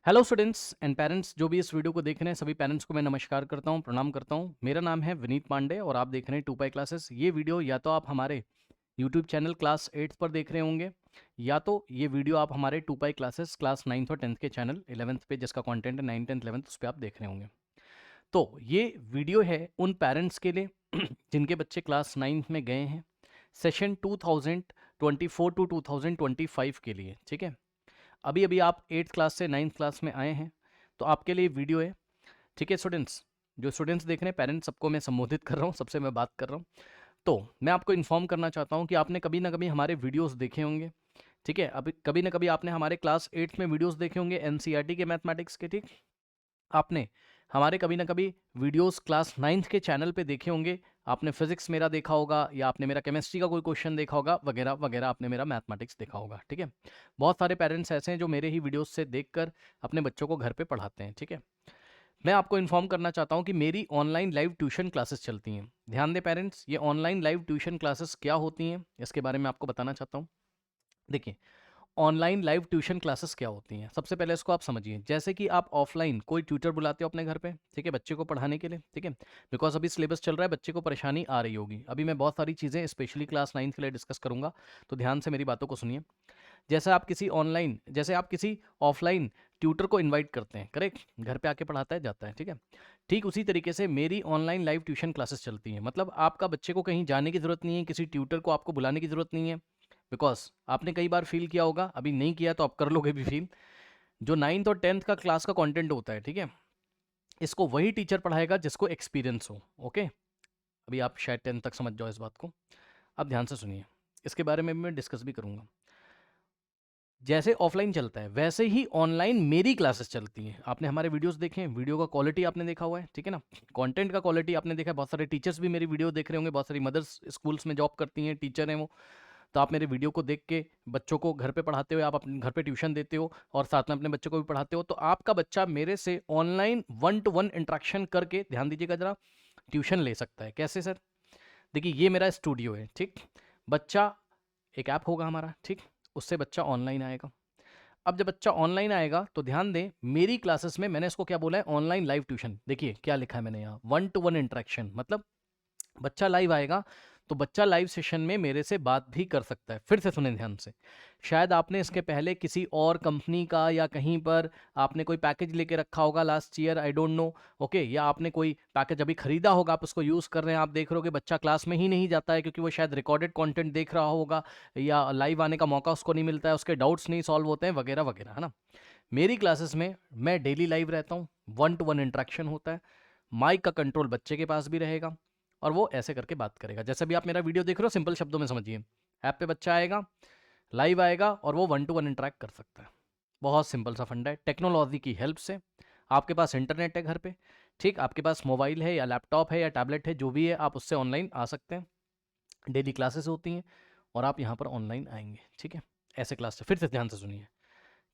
Hello students and parents, जो भी इस वीडियो को देख रहे हैं सभी पेरेंट्स को मैं नमस्कार करता हूं, प्रणाम करता हूं। मेरा नाम है विनीत पांडे और आप देख रहे हैं 2 पाई क्लासेस। ये वीडियो या तो आप हमारे यूट्यूब चैनल क्लास 8 पर देख रहे होंगे, या तो ये वीडियो आप हमारे 2 पाई क्लासेस क्लास 9th और 10th के चैनल 11th पे, जिसका कंटेंट है 9th 10th 11th, उस पर आप देख रहे होंगे। तो ये वीडियो है उन पेरेंट्स के लिए जिनके बच्चे क्लास 9th में गए हैं सेशन 2024 टू 2025 के लिए। ठीक है, अभी अभी आप 8th क्लास से 9th क्लास में आए हैं, तो आपके लिए वीडियो है। ठीक है स्टूडेंट्स, जो स्टूडेंट्स देख रहे हैं, पेरेंट्स सबको मैं संबोधित कर रहा हूँ, सबसे मैं बात कर रहा हूँ। तो मैं आपको इन्फॉर्म करना चाहता हूँ कि आपने कभी ना कभी हमारे वीडियोस देखे होंगे। ठीक है, अभी कभी ना कभी आपने हमारे क्लास 8th में वीडियोस देखे होंगे एनसीईआरटी के मैथमेटिक्स के। ठीक, आपने हमारे कभी ना कभी वीडियोस क्लास 9th के चैनल पे देखे होंगे। आपने फिजिक्स मेरा देखा होगा, या आपने मेरा केमिस्ट्री का कोई क्वेश्चन देखा होगा, वगैरह वगैरह, आपने मेरा मैथमेटिक्स देखा होगा। ठीक है, बहुत सारे पेरेंट्स ऐसे हैं जो मेरे ही वीडियोस से देखकर अपने बच्चों को घर पे पढ़ाते हैं। ठीक है, मैं आपको इन्फॉर्म करना चाहता हूं कि मेरी ऑनलाइन लाइव ट्यूशन क्लासेस चलती हैं। ध्यान दें पेरेंट्स, ये ऑनलाइन लाइव ट्यूशन क्लासेस क्या होती हैं इसके बारे में आपको बताना चाहता हूं। देखिए, ऑनलाइन लाइव ट्यूशन क्लासेस क्या होती हैं, सबसे पहले इसको आप समझिए। जैसे कि आप ऑफलाइन कोई ट्यूटर बुलाते हो अपने घर पे, ठीक है, बच्चे को पढ़ाने के लिए। ठीक है, बिकॉज अभी सिलेबस चल रहा है, बच्चे को परेशानी आ रही होगी। अभी मैं बहुत सारी चीज़ें स्पेशली क्लास 9th के लिए डिस्कस करूंगा, तो ध्यान से मेरी बातों को सुनिए। जैसे आप किसी ऑफलाइन ट्यूटर को इनवाइट करते हैं, करेक्ट, घर पे आके पढ़ाता है, जाता है। ठीक है, ठीक उसी तरीके से मेरी ऑनलाइन लाइव ट्यूशन क्लासेस चलती हैं। मतलब आपका बच्चे को कहीं जाने की ज़रूरत नहीं है, किसी ट्यूटर को आपको बुलाने की ज़रूरत नहीं है। बिकॉज आपने कई बार फील किया होगा, अभी नहीं किया तो आप कर लोगे भी फील, जो 9th और 10th का क्लास का कंटेंट होता है, ठीक है, इसको वही टीचर पढ़ाएगा जिसको एक्सपीरियंस हो। ओके, अभी आप शायद 10th तक समझ जाओ इस बात को। अब ध्यान से सुनिए, इसके बारे में मैं डिस्कस भी करूंगा। जैसे ऑफलाइन चलता है वैसे ही ऑनलाइन मेरी क्लासेस चलती हैं। आपने हमारे वीडियोस देखे हैं, वीडियो का क्वालिटी आपने देखा हुआ है, ठीक है ना, कंटेंट का क्वालिटी आपने देखा है। बहुत सारे टीचर्स भी मेरी वीडियो देख रहे होंगे, बहुत सारी मदर्स स्कूल्स में जॉब करती हैं, टीचर हैं वो। तो आप मेरे वीडियो को देख के बच्चों को घर पे पढ़ाते हो, आप अपने घर पे ट्यूशन देते हो और साथ में अपने बच्चों को भी पढ़ाते हो, तो आपका बच्चा मेरे से ऑनलाइन 1-to-1 इंटरेक्शन करके, ध्यान दीजिएगा जरा, ट्यूशन ले सकता है। कैसे सर? देखिए, ये मेरा स्टूडियो है, ठीक, बच्चा, एक ऐप होगा हमारा, ठीक, उससे बच्चा ऑनलाइन आएगा। अब जब बच्चा ऑनलाइन आएगा तो ध्यान दें, मेरी क्लासेस में मैंने इसको क्या बोला है, ऑनलाइन लाइव ट्यूशन। देखिए क्या लिखा है मैंने यहाँ, 1-to-1 इंटरेक्शन, मतलब बच्चा लाइव आएगा तो बच्चा लाइव सेशन में मेरे से बात भी कर सकता है। फिर से सुने ध्यान से, शायद आपने इसके पहले किसी और कंपनी का या कहीं पर आपने कोई पैकेज लेके रखा होगा last year, I don't know, okay, या आपने कोई पैकेज अभी खरीदा होगा, आप उसको यूज़ कर रहे हैं, आप देख रहे हो कि बच्चा क्लास में ही नहीं जाता है क्योंकि वो शायद रिकॉर्डेड कंटेंट देख रहा होगा, या लाइव आने का मौका उसको नहीं मिलता है, उसके डाउट्स नहीं सॉल्व होते हैं, वगैरह वगैरह, है ना। मेरी क्लासेस में मैं डेली लाइव रहता हूँ, 1-to-1 इंटरेक्शन होता है, माइक का कंट्रोल बच्चे के पास भी रहेगा और वो ऐसे करके बात करेगा। जैसे भी आप मेरा वीडियो देख रहे हो, सिंपल शब्दों में समझिए, ऐप पे बच्चा आएगा, लाइव आएगा और वो 1-to-1 इंटरेक्ट कर सकता है। बहुत सिंपल सा फंडा है, टेक्नोलॉजी की हेल्प से। आपके पास इंटरनेट है घर पे, ठीक, आपके पास मोबाइल है या लैपटॉप है या टैबलेट है, जो भी है, आप उससे ऑनलाइन आ सकते हैं। डेली क्लासेस होती हैं और आप यहाँ पर ऑनलाइन आएंगे। ठीक है, ऐसे क्लास से, फिर से ध्यान से सुनिए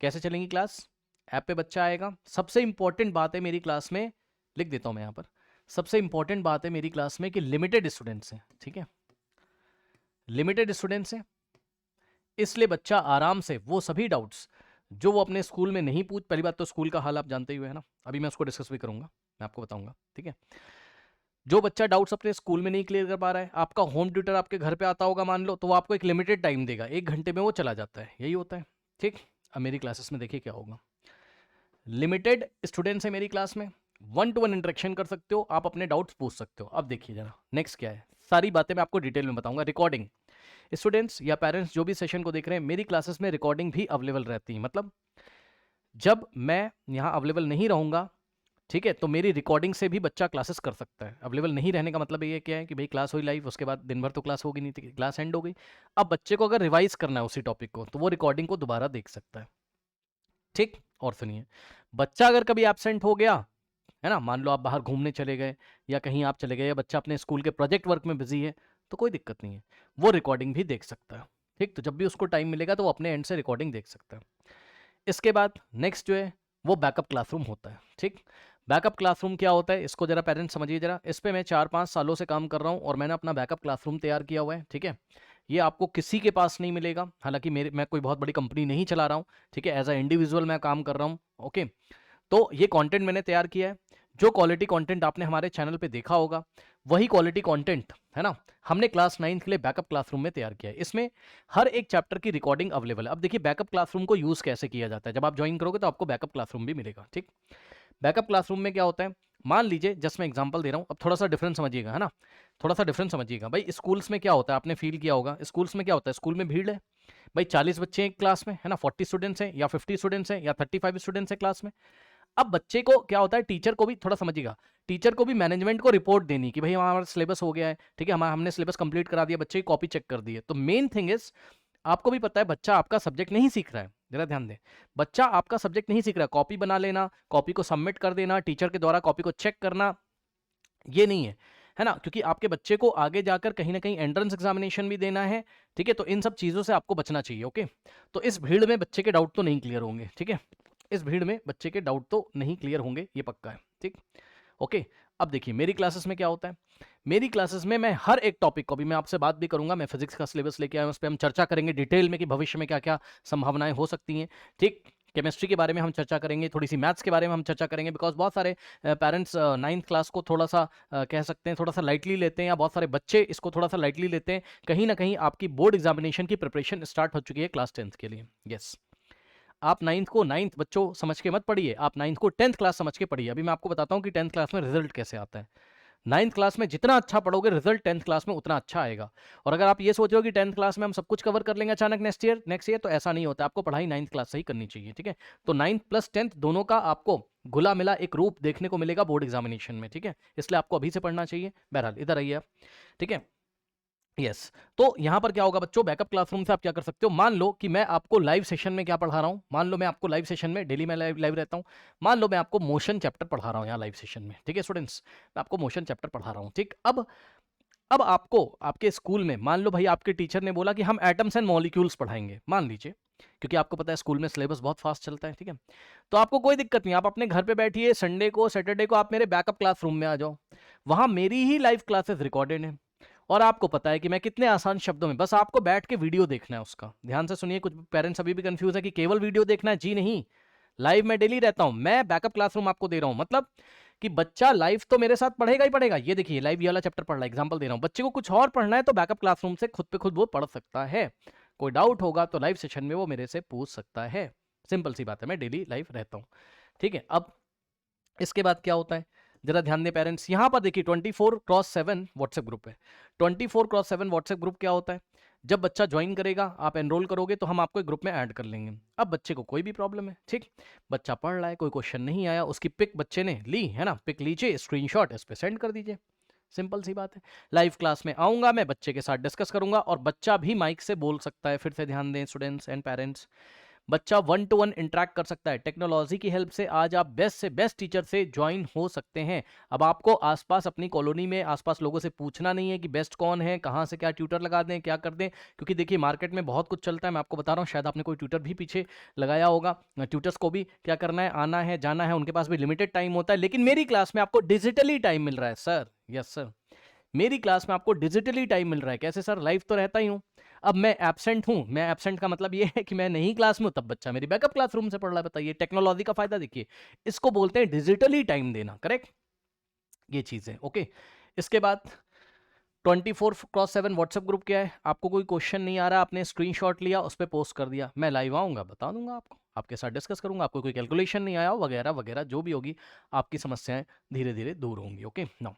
कैसे चलेंगी क्लास। ऐप पे बच्चा आएगा, सबसे इंपॉर्टेंट बात है मेरी क्लास में, लिख देता हूँ मैं यहाँ पर, सबसे इंपॉर्टेंट बात है मेरी क्लास में कि लिमिटेड स्टूडेंट्स हैं। ठीक है, लिमिटेड स्टूडेंट्स हैं, इसलिए बच्चा आराम से वो सभी डाउट्स जो वो अपने स्कूल में नहीं पूछ, पहली बात तो स्कूल का हाल आप जानते ही हो, है ना, अभी मैं उसको डिस्कस भी करूंगा, मैं आपको बताऊंगा। ठीक है, जो बच्चा डाउट्स अपने स्कूल में नहीं क्लियर कर पा रहा है, आपका होम ट्यूटर आपके घर पे आता होगा मान लो, तो वो आपको एक लिमिटेड टाइम देगा, 1 घंटे में वो चला जाता है, यही होता है। ठीक, अब मेरी क्लासेस में देखिए क्या होगा, लिमिटेड स्टूडेंट्स है मेरी क्लास में, 1-to-1 इंटरेक्शन कर सकते हो, आप अपने डाउट्स पूछ सकते हो। अब देखिए जरा नेक्स्ट क्या है, सारी बातें मैं आपको डिटेल में बताऊंगा। रिकॉर्डिंग, स्टूडेंट्स या पेरेंट्स जो भी सेशन को देख रहे हैं, मेरी क्लासेस में रिकॉर्डिंग भी अवेलेबल रहती है। मतलब जब मैं यहाँ अवेलेबल नहीं रहूँगा, ठीक है, तो मेरी रिकॉर्डिंग से भी बच्चा क्लासेस कर सकता है। अवेलेबल नहीं रहने का मतलब ये क्या है कि भाई क्लास हुई लाइव, उसके बाद दिन भर तो क्लास होगी नहीं थी, क्लास एंड हो गई। अब बच्चे को अगर रिवाइज करना है उसी टॉपिक को, तो वो रिकॉर्डिंग को दोबारा देख सकता है। ठीक, और सुनिए, बच्चा अगर कभी एबसेंट हो गया, है ना, मान लो आप बाहर घूमने चले गए या कहीं आप चले गए, या बच्चा अपने स्कूल के प्रोजेक्ट वर्क में बिजी है, तो कोई दिक्कत नहीं है, वो रिकॉर्डिंग भी देख सकता है। ठीक, तो जब भी उसको टाइम मिलेगा तो वो अपने एंड से रिकॉर्डिंग देख सकता है। इसके बाद नेक्स्ट जो है वो बैकअप क्लासरूम होता है। ठीक, बैकअप क्लासरूम क्या होता है इसको जरा पेरेंट्स समझिए जरा। इस पे मैं 4-5 सालों से काम कर रहा हूँ और मैंने अपना बैकअप क्लासरूम तैयार किया हुआ है, ठीक है। ये आपको किसी के पास नहीं मिलेगा, हालांकि मैं कोई बहुत बड़ी कंपनी नहीं चला रहा हूँ, ठीक है। एज अ इंडिविजुअल मैं काम कर रहा हूँ, ओके। तो ये कंटेंट मैंने तैयार किया है। जो क्वालिटी कंटेंट आपने हमारे चैनल पे देखा होगा वही क्वालिटी कंटेंट है ना, हमने क्लास 9 के लिए बैकअप क्लासरूम में तैयार किया है। इसमें हर एक चैप्टर की रिकॉर्डिंग अवेलेबल है। अब देखिए बैकअप क्लासरूम को यूज कैसे किया जाता है, जब आप ज्वाइन करोगे तो आपको बैकअप क्लासरूम भी मिलेगा, ठीक। बैकअप क्लासरूम में क्या होता है, मान लीजिए जस्ट मैं एग्जांपल दे रहा हूँ, अब थोड़ा सा डिफरेंस समझिएगा, है ना, थोड़ा सा डिफरेंस समझिएगा। भाई स्कूल्स में क्या होता है, आपने फील किया होगा, स्कूल्स में क्या होता है, स्कूल में भीड़ है भाई, 40 बच्चे एक क्लास में, है ना, 40 स्टूडेंट्स हैं या 50 स्टूडेंट्स हैं या 35 स्टूडेंट्स हैं क्लास में। अब बच्चे को क्या होता है, टीचर को भी थोड़ा समझिएगा, टीचर को भी मैनेजमेंट को रिपोर्ट देनी कि भाई हमारा सिलेबस हो गया है, ठीक है, हमारा हमने सिलेबस कंप्लीट करा दिया, बच्चे की कॉपी चेक कर दी है। तो मेन थिंग इज, आपको भी पता है बच्चा आपका सब्जेक्ट नहीं सीख रहा है, जरा ध्यान दें, बच्चा आपका सब्जेक्ट नहीं सीख रहा है। कॉपी बना लेना, कॉपी को सबमिट कर देना, टीचर के द्वारा कॉपी को चेक करना, ये नहीं है ना, क्योंकि आपके बच्चे को आगे जाकर कहीं ना कहीं एंट्रेंस एग्जामिनेशन भी देना है, ठीक है। तो इन सब चीजों से आपको बचना चाहिए, ओके। तो इस भीड़ में बच्चे के डाउट तो नहीं क्लियर होंगे, ठीक है, इस भीड़ में बच्चे के डाउट तो नहीं क्लियर होंगे, ये पक्का है, ठीक, ओके। अब देखिए मेरी क्लासेस में क्या होता है, मेरी क्लासेस में मैं हर एक टॉपिक को, भी मैं आपसे बात भी करूंगा, मैं फिजिक्स का सिलेबस लेके आया हूं, उस पर हम चर्चा करेंगे डिटेल में कि भविष्य में क्या क्या संभावनाएं हो सकती हैं, ठीक। केमिस्ट्री के बारे में हम चर्चा करेंगे, थोड़ी सी मैथ्स के बारे में हम चर्चा करेंगे, बिकॉज बहुत सारे पेरेंट्स 9th क्लास को थोड़ा सा कह सकते हैं थोड़ा सा लाइटली लेते हैं, या बहुत सारे बच्चे इसको थोड़ा सा लाइटली लेते हैं। कहीं ना कहीं आपकी बोर्ड एग्जामिनेशन की प्रिपरेशन स्टार्ट हो चुकी है क्लास 10th के लिए, यस। आप 9th को 9th बच्चों समझ के मत पढ़िए, आप 9th को 10th क्लास समझ के पढ़िए। अभी मैं आपको बताता हूँ कि 10th क्लास में रिजल्ट कैसे आता है। 9th क्लास में जितना अच्छा पढ़ोगे रिजल्ट 10th क्लास में उतना अच्छा आएगा। और अगर आप ये सोच रहे हो कि 10th क्लास में हम सब कुछ कवर कर लेंगे अचानक नेक्स्ट ईयर, तो ऐसा नहीं होता, आपको पढ़ाई 9th क्लास से ही करनी चाहिए, ठीक है। तो 9th प्लस 10th दोनों का आपको घुला मिला एक रूप देखने को मिलेगा बोर्ड एग्जामिनेशन में, ठीक है। इसलिए आपको अभी से पढ़ना चाहिए। बहरहाल इधर आइए आप, ठीक है, यस। तो यहां पर क्या होगा बच्चों, बैकअप क्लासरूम से आप क्या कर सकते हो, मान लो कि मैं आपको लाइव सेशन में क्या पढ़ा रहा हूं, मान लो मैं आपको लाइव सेशन में, डेली मैं लाइव रहता हूं, मान लो मैं आपको मोशन चैप्टर पढ़ा रहा हूं यहाँ लाइव सेशन में, ठीक है स्टूडेंट्स, मैं आपको मोशन चैप्टर पढ़ा रहा हूं, ठीक। अब आपको आपके स्कूल में मान लो भाई आपके टीचर ने बोला कि हम एटम्स एंड मॉलिक्यूल्स पढ़ाएंगे, मान लीजिए, क्योंकि आपको पता है स्कूल में सिलेबस बहुत फास्ट चलता है, ठीक है। तो आपको कोई दिक्कत नहीं, आप अपने घर पे बैठिए, संडे को सैटरडे को आप मेरे बैकअप क्लासरूम में आ जाओ, वहां मेरी ही लाइव क्लासेस रिकॉर्डेड है, और आपको पता है कि मैं कितने आसान शब्दों में, बस आपको बैठ के वीडियो देखना है उसका। ध्यान से सुनिए, कुछ पेरेंट्स अभी भी कंफ्यूज है कि केवल वीडियो देखना है, जी नहीं, लाइव में डेली रहता हूं, मैं बैकअप क्लासरूम आपको दे रहा हूं, मतलब कि बच्चा लाइव तो मेरे साथ पढ़ेगा ही पढ़ेगा। ये देखिए लाइव ये वाला चैप्टर पढ़ रहा है, एग्जांपल दे रहा हूं, बच्चे को कुछ और पढ़ना है तो बैकअप क्लासरूम से खुद पे खुद वो पढ़ सकता है। कोई डाउट होगा तो लाइव सेशन में वो मेरे से पूछ सकता है, सिंपल सी बात है, मैं डेली लाइव रहता हूं, ठीक है। अब इसके बाद क्या होता है, जरा ध्यान दें पेरेंट्स, यहां पर देखिए 24x7 व्हाट्सएप ग्रुप है। 24x7 व्हाट्सएप ग्रुप क्या होता है, जब बच्चा ज्वाइन करेगा, आप एनरोल करोगे तो हम आपको एक ग्रुप में ऐड कर लेंगे। अब बच्चे को कोई भी प्रॉब्लम है, ठीक, बच्चा पढ़ रहा है, कोई क्वेश्चन नहीं आया, उसकी पिक बच्चे ने ली है ना, पिक लीजिए, स्क्रीनशॉट इस पे सेंड कर दीजिए, सिंपल सी बात है। लाइव क्लास में आऊंगा, मैं बच्चे के साथ डिस्कस करूंगा, और बच्चा भी माइक से बोल सकता है। फिर से ध्यान दें स्टूडेंट्स एंड पेरेंट्स, बच्चा 1-to-1 इंटरेक्ट कर सकता है। टेक्नोलॉजी की हेल्प से आज आप बेस्ट से बेस्ट टीचर से ज्वाइन हो सकते हैं। अब आपको आसपास अपनी कॉलोनी में आसपास लोगों से पूछना नहीं है कि बेस्ट कौन है, कहाँ से क्या ट्यूटर लगा दें, क्या कर दें, क्योंकि देखिए मार्केट में बहुत कुछ चलता है, मैं आपको बता रहा हूँ, शायद आपने कोई ट्यूटर भी पीछे लगाया होगा। ट्यूटर्स को भी क्या करना है, आना है, जाना है, उनके पास भी लिमिटेड टाइम होता है, लेकिन मेरी क्लास में आपको डिजिटली टाइम मिल रहा है सर, यस सर, मेरी क्लास में आपको डिजिटली टाइम मिल रहा है। कैसे सर, लाइव तो रहता ही हूं, अब मैं एब्सेंट हूं, मैं एब्सेंट का मतलब ये है कि मैं नहीं क्लास में हूं, तब बच्चा मेरी बैकअप क्लासरूम से पढ़ रहा है। बताइए टेक्नोलॉजी का फायदा देखिए, इसको बोलते हैं डिजिटली टाइम देना, करेक्ट, ये चीज है, ओके। इसके बाद 24x7 व्हाट्सएप ग्रुप क्या है, आपको कोई क्वेश्चन नहीं आ रहा, आपने स्क्रीनशॉट लिया, उस पर पोस्ट कर दिया, मैं लाइव आऊंगा, बता दूंगा आपको, आपके साथ डिस्कस करूंगा, आपको कोई कैलकुलेशन नहीं आया वगैरह वगैरह जो भी होगी, आपकी समस्याएं धीरे धीरे दूर होंगी, ओके नाउ।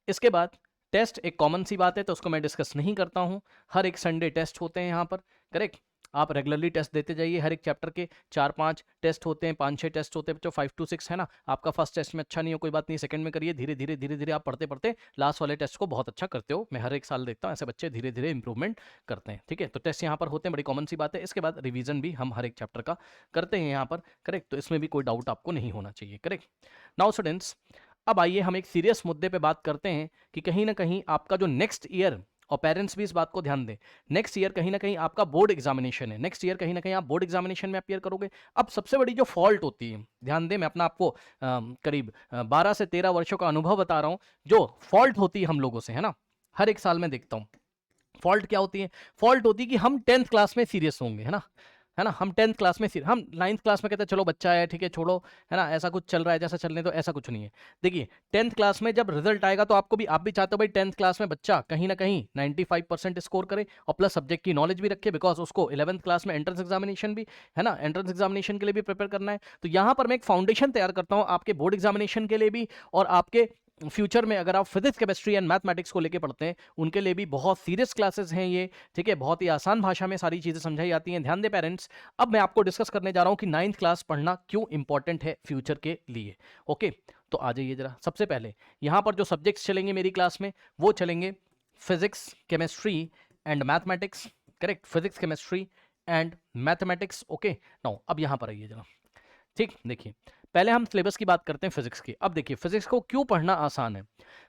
इसके बाद टेस्ट एक कॉमन सी बात है, तो उसको मैं डिस्कस नहीं करता हूं। हर एक संडे टेस्ट होते हैं यहाँ पर, करेक्ट, आप रेगुलरली टेस्ट देते जाइए, हर एक चैप्टर के 4-5 टेस्ट होते हैं, 5-6 टेस्ट होते हैं बच्चों, 5 to 6 है ना। आपका फर्स्ट टेस्ट में अच्छा नहीं हो कोई बात नहीं, सेकंड में करिए, धीरे धीरे आप पढ़ते पढ़ते लास्ट वाले टेस्ट को बहुत अच्छा करते हो। मैं हर एक साल देखता हूँ ऐसे बच्चे धीरे धीरे इंप्रूवमेंट करते हैं, ठीक है। तो टेस्ट यहाँ पर होते हैं, बड़ी कॉमन सी बात है। इसके बाद रिविजन भी हम हर एक चैप्टर का करते हैं यहाँ पर, करेक्ट, तो इसमें भी कोई डाउट आपको नहीं होना चाहिए, करेक्ट। नाउ स्टूडेंट्स, अब आइए हम एक सीरियस मुद्दे पे बात करते हैं कि कहीं ना कहीं आपका जो नेक्स्ट ईयर और पेरेंट्स भी इस बात को ध्यान दें। नेक्स्ट ईयर कहीं ना कहीं आपका बोर्ड एग्जामिनेशन है, नेक्स्ट ईयर कहीं ना कहीं आप बोर्ड एग्जामिनेशन में अपियर करोगे। अब सबसे बड़ी जो फॉल्ट होती है, ध्यान दें, मैं अपना आपको करीब 12 से 13 वर्षों का अनुभव बता रहा हूं, जो फॉल्ट होती है हम लोगों से, है ना, हर एक साल में देखता हूं। फॉल्ट क्या होती है? फॉल्ट होती है कि हम 10th क्लास में सीरियस होंगे, है ना, हम 10th क्लास में हम 9th क्लास में कहते हैं चलो बच्चा है, ठीक है, छोड़ो, है ना, ऐसा कुछ चल रहा है जैसा चलने, तो ऐसा कुछ नहीं है। देखिए 10th क्लास में जब रिजल्ट आएगा तो आप भी चाहते हो भाई 10th क्लास में बच्चा कहीं ना कहीं 95% स्कोर करे और प्लस सब्जेक्ट की नॉलेज भी रखे, बिकॉज उसको 11th क्लास में एंट्रेंस एग्जामिनेशन भी, है ना, एंट्रेंस एग्जामिनेशन के लिए भी प्रिपेयर करना है। तो यहाँ पर मैं एक फाउंडेशन तैयार करता हूँ आपके बोर्ड एग्जामिनेशन के लिए भी, और आपके फ्यूचर में अगर आप फिजिक्स, केमिस्ट्री एंड मैथमेटिक्स को लेके पढ़ते हैं उनके लिए भी बहुत सीरियस क्लासेस हैं ये, ठीक है, बहुत ही आसान भाषा में सारी चीजें समझाई जाती हैं। ध्यान दें पेरेंट्स, अब मैं आपको डिस्कस करने जा रहा हूं कि 9th क्लास पढ़ना क्यों इंपॉर्टेंट है फ्यूचर के लिए। ओके, तो आ जाइए जरा। सबसे पहले यहां पर जो सब्जेक्ट्स चलेंगे मेरी क्लास में वो चलेंगे physics, chemistry and mathematics, correct, physics, chemistry and mathematics. Okay, now अब यहां पर आइए जरा। ठीक, देखिए पहले हम सिलेबस की बात करते हैं फिजिक्स की। अब देखिए फिजिक्स को क्यों पढ़ना आसान है।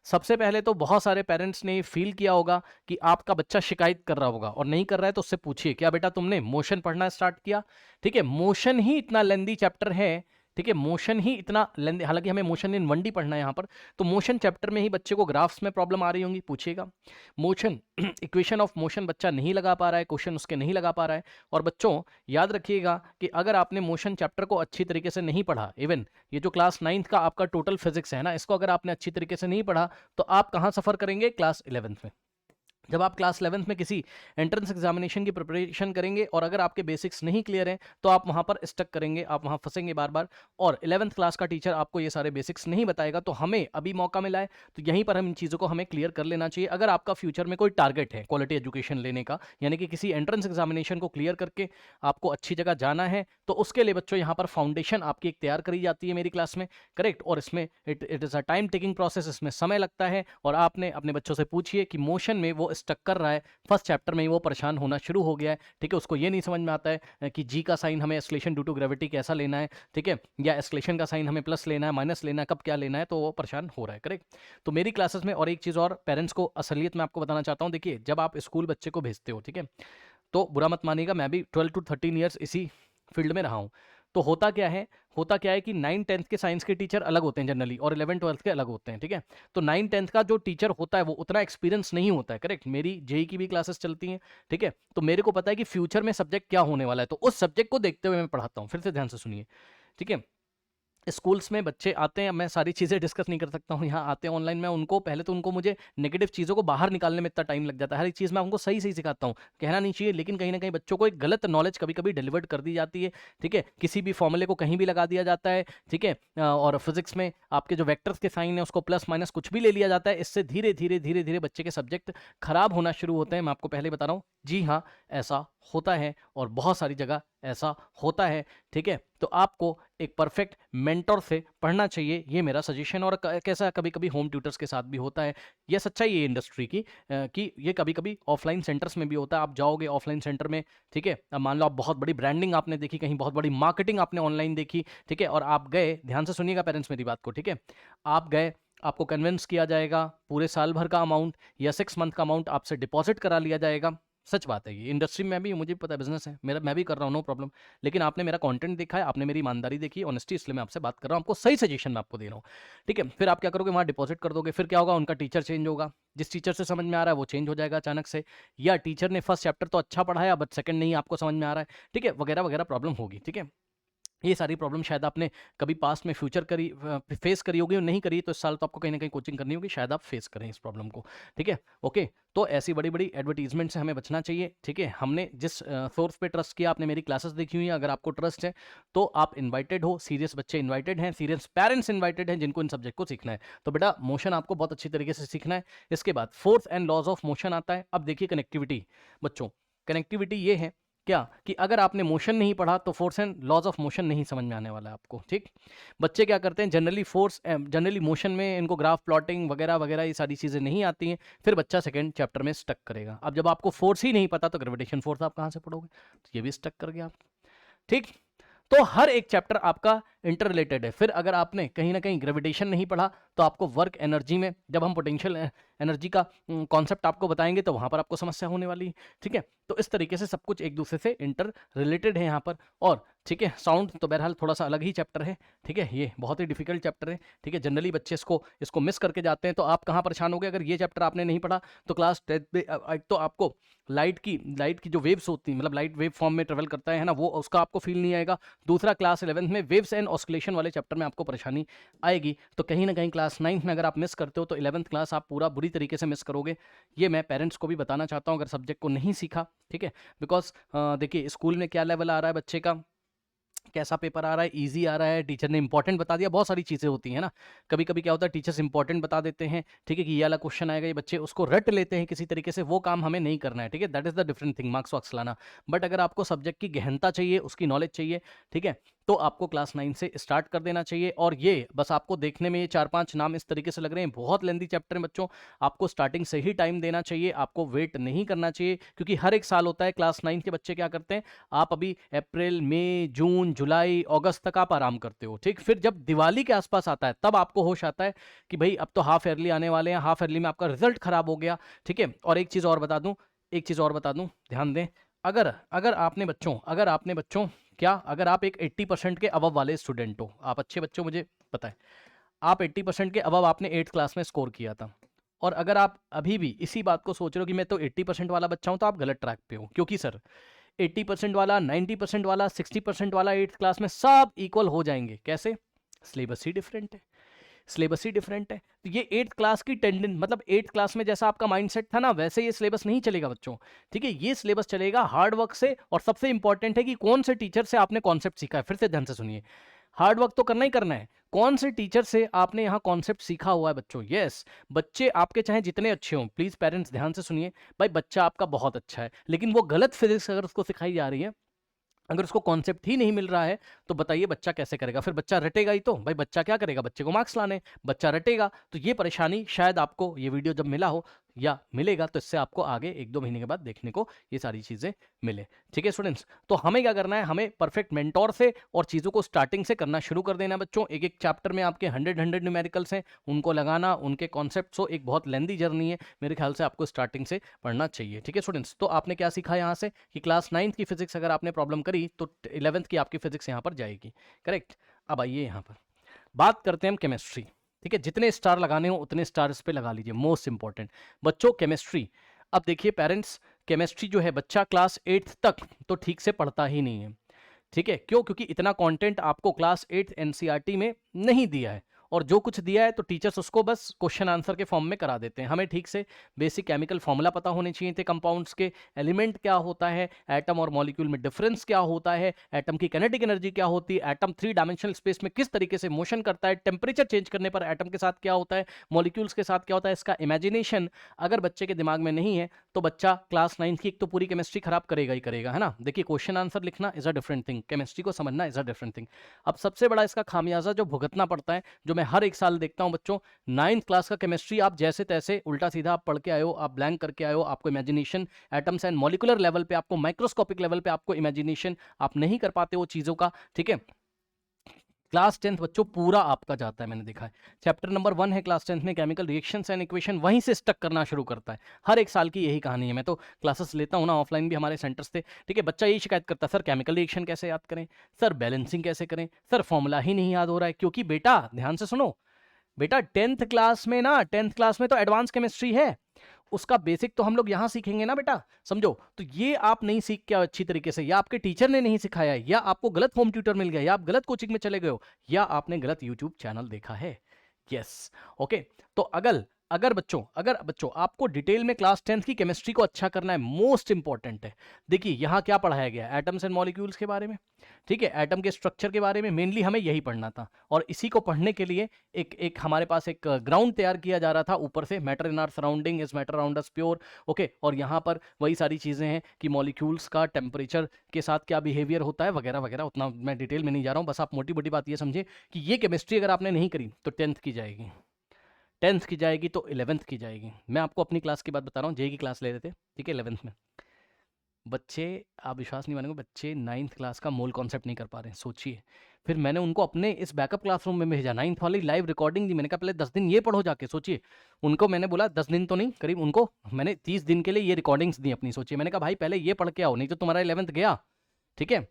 सबसे पहले तो बहुत सारे पेरेंट्स ने फील किया होगा कि आपका बच्चा शिकायत कर रहा होगा, और नहीं कर रहा है तो उससे पूछिए, क्या बेटा तुमने मोशन पढ़ना स्टार्ट किया? ठीक है, मोशन ही इतना लेंदी चैप्टर है, ठीक है, मोशन ही इतना लेंदी, हालांकि हमें मोशन इन 1D पढ़ना है यहाँ पर, तो मोशन चैप्टर में ही बच्चे को ग्राफ्स में प्रॉब्लम आ रही होंगी, पूछिएगा। मोशन इक्वेशन ऑफ मोशन बच्चा नहीं लगा पा रहा है, क्वेश्चन उसके नहीं लगा पा रहा है। और बच्चों याद रखिएगा कि अगर आपने मोशन चैप्टर को अच्छी तरीके से नहीं पढ़ा, इवन ये जो क्लास 9th का आपका टोटल फिजिक्स है ना, इसको अगर आपने अच्छी तरीके से नहीं पढ़ा तो आप कहाँ सफर करेंगे? क्लास 11th में। जब आप क्लास 11th में किसी एंट्रेंस एग्जामिनेशन की प्रिपरेशन करेंगे और अगर आपके बेसिक्स नहीं क्लियर हैं तो आप वहां पर स्टक करेंगे, आप वहां फंसेंगे बार बार, और 11th क्लास का टीचर आपको ये सारे बेसिक्स नहीं बताएगा। तो हमें अभी मौका मिला है तो यहीं पर हम इन चीज़ों को हमें क्लियर कर लेना चाहिए। अगर आपका फ्यूचर में कोई टारगेट है क्वालिटी एजुकेशन लेने का, यानी कि किसी एंट्रेंस एग्जामिनेशन को क्लियर करके आपको अच्छी जगह जाना है, तो उसके लिए बच्चों यहाँ पर फाउंडेशन आपकी एक तैयार करी जाती है मेरी क्लास में, करेक्ट। और इसमें it is a time taking process, इसमें समय लगता है। और आपने अपने बच्चों से पूछिए कि मोशन में वो स्टक कर रहा है, फर्स्ट चैप्टर में ही वो परेशान होना शुरू हो गया है, ठीक है, उसको ये नहीं समझ में आता है कि जी का साइन हमें एस्केलेशन ड्यू टू ग्रेविटी कैसा लेना है, ठीक है, या एस्केलेशन का साइन हमें प्लस लेना है, माइनस लेना है, कब क्या लेना है, तो वो परेशान हो रहा है, करेक्ट। तो मेरी क्लासेस में, और एक चीज़ और पेरेंट्स को असलियत में आपको बताना चाहता हूँ, देखिए जब आप स्कूल बच्चे को भेजते हो, ठीक है, तो बुरा मत मानिएगा, मैं भी 12 to 13 ईयर्स इसी फील्ड में रहा हूँ। तो होता क्या है कि 9th-10th के साइंस के टीचर अलग होते हैं जनरली, और 11th-12th के अलग होते हैं, ठीक है। तो 9th-10th का जो टीचर होता है वो उतना एक्सपीरियंस नहीं होता है, करेक्ट। मेरी जेई की भी क्लासेस चलती हैं, ठीक है, तो मेरे को पता है कि फ्यूचर में सब्जेक्ट क्या होने वाला है, तो उस सब्जेक्ट को देखते हुए मैं पढ़ाता हूँ। फिर से ध्यान से सुनिए, ठीक है। स्कूल्स में बच्चे आते हैं, मैं सारी चीज़ें डिस्कस नहीं कर सकता हूँ, यहाँ आते हैं ऑनलाइन में, उनको पहले तो उनको मुझे नेगेटिव चीज़ों को बाहर निकालने में इतना टाइम लग जाता है। हर एक चीज़ मैं उनको सही सही सिखाता हूँ, कहना नहीं चाहिए, लेकिन कहीं ना कहीं बच्चों को एक गलत नॉलेज कभी कभी डिलीवर्ड कर दी जाती है, ठीक है, किसी भी फॉर्मूले को कहीं भी लगा दिया जाता है, ठीक है। और फिजिक्स में आपके जो वेक्टर्स के साइन है उसको प्लस माइनस कुछ भी ले लिया जाता है, इससे धीरे धीरे धीरे धीरे बच्चे के सब्जेक्ट खराब होना शुरू होते हैं। मैं आपको पहले बता रहा हूँ, जी हाँ, ऐसा होता है और बहुत सारी जगह ऐसा होता है, ठीक है। तो आपको एक परफेक्ट मेंटर से पढ़ना चाहिए, ये मेरा सजेशन। और कैसा कभी कभी होम ट्यूटर्स के साथ भी होता है, ये सच्चाई है इंडस्ट्री की, कि ये कभी कभी ऑफलाइन सेंटर्स में भी होता है। आप जाओगे ऑफलाइन सेंटर में, ठीक है, अब मान लो आप बहुत बड़ी ब्रांडिंग आपने देखी कहीं, बहुत बड़ी मार्केटिंग आपने ऑनलाइन देखी, ठीक है, और आप गए, ध्यान से सुनिएगा पेरेंट्स मेरी बात को, ठीक है, आप गए, आपको कन्विंस किया जाएगा, पूरे साल भर का अमाउंट या 6 मंथ का अमाउंट आपसे डिपॉजिट करा लिया जाएगा। सच बात है, ये इंडस्ट्री में भी, मुझे पता है, बिजनेस है मेरा, मैं भी कर रहा हूँ, नो प्रॉब्लम। लेकिन आपने मेरा कंटेंट देखा है, आपने मेरी ईमानदारी देखी, ऑनेस्टी, इसलिए मैं आपसे बात कर रहा हूँ, आपको सही सजेशन मैं आपको दे रहा हूँ, ठीक है। फिर आप क्या करोगे, वहाँ डिपॉजिट कर दोगे, फिर क्या होगा, उनका टीचर चेंज होगा, जिस टीचर से समझ में आ रहा है वो चेंज हो जाएगा अचानक से, या टीचर ने फर्स्ट चैप्टर तो अच्छा पढ़ाया बट सेकंड नहीं आपको समझ में आ रहा है, ठीक है, वगैरह वगैरह प्रॉब्लम होगी, ठीक है। ये सारी प्रॉब्लम शायद आपने कभी पास्ट में फ्यूचर फेस करी होगी, और नहीं करी तो इस साल तो आपको कहीं ना कहीं कोचिंग करनी होगी, शायद आप फेस करें इस प्रॉब्लम को, ठीक है। ओके, तो ऐसी बड़ी बड़ी एडवर्टीजमेंट से हमें बचना चाहिए, ठीक है। हमने जिस सोर्स पे ट्रस्ट किया, आपने मेरी क्लासेस देखी हुई है, अगर आपको ट्रस्ट है तो आप इन्वाइटेड हो, सीरियस बच्चे इन्वाइटेड हैं, सीरियस पेरेंट्स इन्वाइटेड हैं जिनको इन सब्जेक्ट को सीखना है। तो बेटा मोशन आपको बहुत अच्छी तरीके से सीखना है। इसके बाद force and laws of motion आता है। अब देखिए कनेक्टिविटी, बच्चों कनेक्टिविटी ये है क्या, कि अगर आपने मोशन नहीं पढ़ा तो force and laws of motion नहीं समझ में आने वाला है आपको, ठीक। बच्चे क्या करते हैं, जनरली मोशन में इनको ग्राफ प्लॉटिंग वगैरह वगैरह ये सारी चीज़ें नहीं आती हैं, फिर बच्चा सेकंड चैप्टर में स्टक करेगा। अब जब आपको फोर्स ही नहीं पता तो ग्रेविटेशन फोर्स आप कहाँ से पढ़ोगे, तो ये भी स्टक कर गया आप, ठीक। तो हर एक चैप्टर आपका इंटर रिलेटेड है। फिर अगर आपने कहीं ना कहीं ग्रेविटेशन नहीं पढ़ा तो आपको वर्क एनर्जी में जब हम पोटेंशियल एनर्जी का कॉन्सेप्ट आपको बताएंगे तो वहां पर आपको समस्या होने वाली है। ठीक है, तो इस तरीके से सब कुछ एक दूसरे से इंटर रिलेटेड है यहाँ पर। और ठीक है, साउंड तो बहरहाल थोड़ा सा अलग ही चैप्टर है। ठीक है, ये बहुत ही डिफिकल्ट चैप्टर है। ठीक है, जनरली बच्चे इसको मिस करके जाते हैं, तो आप कहाँ परेशान हो गए अगर ये चैप्टर आपने नहीं पढ़ा तो क्लास 10 में एक तो आपको लाइट की जो वेव्स होती हैं, मतलब लाइट वेव फॉर्म में ट्रेवल करता है ना, वो उसका आपको फील नहीं आएगा। दूसरा क्लास 11th में वेव्स एंड ऑस्किलेशन वाले चैप्टर में आपको परेशानी आएगी। तो कहीं ना कहीं क्लास 9th में अगर आप मिस करते हो तो 11th क्लास आप पूरा बुरी तरीके से मिस करोगे। ये मैं पेरेंट्स को भी बताना चाहता हूँ अगर सब्जेक्ट को नहीं सीखा। ठीक है, बिकॉज देखिए स्कूल में क्या लेवल आ रहा है बच्चे का, कैसा पेपर आ रहा है, इजी आ रहा है, टीचर ने इंपॉर्टेंट बता दिया, बहुत सारी चीज़ें होती हैं ना। कभी कभी क्या होता है टीचर्स इंपॉर्टेंट बता देते हैं, ठीक है, कि ये वाला क्वेश्चन आएगा, ये बच्चे उसको रट लेते हैं किसी तरीके से, वो काम हमें नहीं करना है। ठीक है, that is the different thing, marks वार्क्स लाना। बट अगर आपको सब्जेक्ट की गहनता चाहिए, उसकी नॉलेज चाहिए, ठीक है, तो आपको क्लास 9 से स्टार्ट कर देना चाहिए। और ये बस आपको देखने में ये 4-5 नाम इस तरीके से लग रहे हैं, बहुत लेंदी चैप्टर है बच्चों, आपको स्टार्टिंग से ही टाइम देना चाहिए, आपको वेट नहीं करना चाहिए, क्योंकि हर एक साल होता है। क्लास 9 के बच्चे क्या करते हैं, आप अभी अप्रैल मई जून जुलाई अगस्त तक आप आराम करते हो। ठीक, फिर जब दिवाली के आसपास आता है तब आपको होश आता है कि भाई अब तो हाफ ईयरली आने वाले हैं, हाफ ईयरली में आपका रिजल्ट खराब हो गया। ठीक है, और एक चीज़ और बता दूं, ध्यान दें, अगर अगर आपने बच्चों क्या, अगर आप एक 80% के अबव वाले स्टूडेंट हो, आप अच्छे बच्चों, मुझे पता है आप 80% के अबव आपने 8th क्लास में स्कोर किया था, और अगर आप अभी भी इसी बात को सोच रहे हो कि मैं तो 80% वाला बच्चा हूं, तो आप गलत ट्रैक पे हो। क्योंकि सर 80% वाला, 90% वाला, 60% वाला 8th क्लास में सब इक्वल हो जाएंगे। कैसे? सिलेबस ही डिफरेंट है, तो ये 8th क्लास की टेंडेंस, मतलब 8th क्लास में जैसा आपका माइंडसेट था ना, वैसे ये सिलेबस नहीं चलेगा बच्चों। ठीक है, ये सिलेबस चलेगा हार्ड वर्क से, और सबसे इंपॉर्टेंट है कि कौन से टीचर से आपने कॉन्सेप्ट सीखा है। फिर से ध्यान से सुनिए, हार्ड वर्क तो करना ही करना है, कौन से टीचर से आपने यहाँ कॉन्सेप्ट सीखा हुआ है बच्चों। यस, बच्चे आपके चाहे जितने अच्छे हों, प्लीज पेरेंट्स ध्यान से सुनिए, भाई बच्चा आपका बहुत अच्छा है, लेकिन वो गलत फिजिक्स अगर उसको सिखाई जा रही है, अगर उसको कॉन्सेप्ट ही नहीं मिल रहा है, तो बताइए बच्चा कैसे करेगा। फिर बच्चा रटेगा ही तो, भाई बच्चा क्या करेगा, बच्चे को मार्क्स लाने, बच्चा रटेगा। तो ये परेशानी शायद आपको ये वीडियो जब मिला हो या मिलेगा, तो इससे आपको आगे 1-2 महीने के बाद देखने को ये सारी चीज़ें मिले। ठीक है स्टूडेंट्स, तो हमें क्या करना है, हमें परफेक्ट मेंटोर से और चीज़ों को स्टार्टिंग से करना शुरू कर देना बच्चों। एक एक चैप्टर में आपके 100 न्यूमेरिकल्स हैं, उनको लगाना, उनके कॉन्सेप्ट्स हो, एक बहुत लेंदी जर्नी है, मेरे ख्याल से आपको स्टार्टिंग से पढ़ना चाहिए। ठीक है स्टूडेंट्स, तो आपने क्या सीखा यहाँ से कि क्लास 9th की फिजिक्स अगर आपने प्रॉब्लम करी तो 11th की आपकी फिजिक्स यहाँ पर जाएगी। करेक्ट। अब आइए यहाँ पर बात करते हैं हम केमिस्ट्री। ठीक है, जितने स्टार लगाने हो उतने स्टार इस पे लगा लीजिए, मोस्ट इंपॉर्टेंट बच्चों केमिस्ट्री। अब देखिए पेरेंट्स, केमिस्ट्री जो है बच्चा क्लास 8th तक तो ठीक से पढ़ता ही नहीं है। ठीक है, क्यों? क्योंकि इतना कंटेंट आपको क्लास 8th एनसीईआरटी में नहीं दिया है, और जो कुछ दिया है तो टीचर्स उसको बस क्वेश्चन आंसर के फॉर्म में करा देते हैं। हमें ठीक से बेसिक केमिकल फॉर्मूला पता होने चाहिए थे, कंपाउंड्स के, एलिमेंट क्या होता है, एटम और मॉलिक्यूल में डिफरेंस क्या होता है, एटम की काइनेटिक एनर्जी क्या होती है, एटम 3 डायमेंशनल स्पेस में किस तरीके से मोशन करता है, टेम्परेचर चेंज करने पर एटम के साथ क्या होता है, मॉलिक्यूल्स के साथ क्या होता है, इसका इमेजिनेशन अगर बच्चे के दिमाग में नहीं है तो बच्चा क्लास 9th की एक तो पूरी केमिस्ट्री खराब करेगा ही करेगा, है ना। देखिए क्वेश्चन आंसर लिखना is a different thing, chemistry को समझना इज अ डिफरेंट थिंग। अब सबसे बड़ा इसका खामियाजा जो भुगतना पड़ता है, जो मैं हर एक साल देखता हूं बच्चों, 9th क्लास का केमिस्ट्री आप जैसे तैसे उल्टा सीधा आप पढ़ के आए हो, आप ब्लैंक करके आए हो, आपको imagination atoms and molecular level पे, आपको माइक्रोस्कोपिक लेवल पे आपको इमेजिनेशन आप नहीं कर पाते वो चीजों का। ठीक है, क्लास 10th बच्चों पूरा आपका जाता है, मैंने देखा है। चैप्टर नंबर 1 है क्लास 10th में केमिकल रिएक्शंस एंड इक्वेशन, वहीं से स्टक करना शुरू करता है। हर एक साल की यही कहानी है। मैं तो क्लासेस लेता हूँ ना, ऑफलाइन भी हमारे सेंटर्स थे। ठीक है, बच्चा यही शिकायत करता है, सर केमिकल रिएक्शन कैसे याद करें, सर बैलेंसिंग कैसे करें, सर फॉर्मूला ही नहीं याद हो रहा है। क्योंकि बेटा ध्यान से सुनो, बेटा 10th क्लास में ना, 10th क्लास में तो एडवांस केमिस्ट्री है, उसका बेसिक तो हम लोग यहां सीखेंगे ना बेटा, समझो। तो ये आप नहीं सीख के अच्छी तरीके से, या आपके टीचर ने नहीं सिखाया, या आपको गलत होम ट्यूटर मिल गया, या आप गलत कोचिंग में चले गए हो, या आपने गलत यूट्यूब चैनल देखा है। Yes, okay. तो अगर बच्चों आपको डिटेल में क्लास 10th की केमिस्ट्री को अच्छा करना है, मोस्ट इंपॉर्टेंट है। देखिए यहां क्या पढ़ाया गया, एटम्स एंड मॉलिक्यूल्स के बारे में। ठीक है, एटम के स्ट्रक्चर के बारे में मेनली हमें यही पढ़ना था, और इसी को पढ़ने के लिए एक हमारे पास एक ग्राउंड तैयार किया जा रहा था ऊपर से, matter in our surrounding is matter around us pure. Okay, और यहाँ पर वही सारी चीज़ें हैं कि मॉलिक्यूल्स का टेम्परेचर के साथ क्या बिहेवियर होता है वगैरह वगैरह, उतना मैं डिटेल में नहीं जा रहा हूँ, बस आप मोटी मोटी बात ये समझिए कि ये केमिस्ट्री अगर आपने नहीं करी तो 10th की जाएगी, 10th की जाएगी तो 11th की जाएगी। मैं आपको अपनी क्लास की बात बता रहा हूँ, जेई की क्लास ले रहे थे, ठीक है, 11th में बच्चे, आप विश्वास नहीं मानेंगे, बच्चे 9th क्लास का मूल कॉन्सेप्ट नहीं कर पा रहे हैं, सोचिए। फिर मैंने उनको अपने इस बैकअप क्लासरूम में भेजा, 9th वाली लाइव रिकॉर्डिंग दी, मैंने कहा पहले 10 दिन ये पढ़ो जाके, सोचिए। उनको मैंने बोला 10 दिन तो नहीं, करीब उनको मैंने 30 दिन के लिए ये रिकॉर्डिंग्स दी अपनी, सोचिए। मैंने कहा भाई पहले ये पढ़ के आओ, नहीं तो तुम्हारा 11th गया, ठीक है।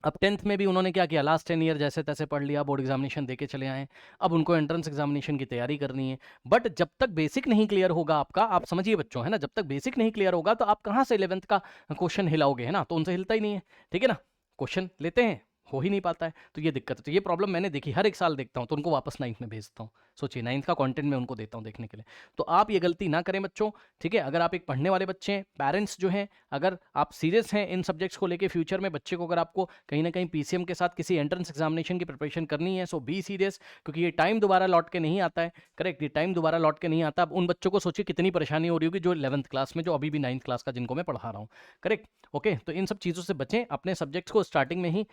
अब 10th में भी उन्होंने क्या किया, लास्ट 10 ईयर जैसे तैसे पढ़ लिया, बोर्ड एग्जामिनेशन दे के चले आए। अब उनको एंट्रेंस एग्जामिनेशन की तैयारी करनी है, बट जब तक बेसिक नहीं क्लियर होगा आपका, आप समझिए बच्चों, है ना, जब तक बेसिक नहीं क्लियर होगा तो आप कहाँ से 11th का क्वेश्चन हिलाओगे, है ना, तो उनसे हिलता ही नहीं है, ठीक है ना। क्वेश्चन लेते हैं, हो ही नहीं पाता है, तो ये दिक्कत है। तो ये प्रॉब्लम मैंने देखी, हर एक साल देखता हूँ, तो उनको वापस 9th में भेजता हूँ। सोचिए 9th का कंटेंट मैं उनको देता हूँ देखने के लिए। तो आप ये गलती ना करें बच्चों, ठीक है। अगर आप एक पढ़ने वाले बच्चे हैं, पेरेंट्स जो हैं, अगर आप सीरियस हैं इन सब्जेक्ट्स को लेके, फ्यूचर में बच्चे को अगर आपको कहीं ना कहीं पीसीएम के साथ किसी एंट्रेंस एग्जामिनेशन की प्रिपरेशन करनी है, सो बी सीरियस, क्योंकि ये टाइम दोबारा लौट के नहीं आता है, करेक्ट, ये टाइम दोबारा लौट के नहीं आता। अब उन बच्चों को सोचिए कितनी परेशानी हो रही होगी जो 11th क्लास में, जो अभी भी 9th क्लास का जिनको मैं पढ़ा रहा हूँ, करेक्ट। ओके, तो इन सब चीज़ों से बचें, अपने सब्जेक्ट्स को स्टार्टिंग में ही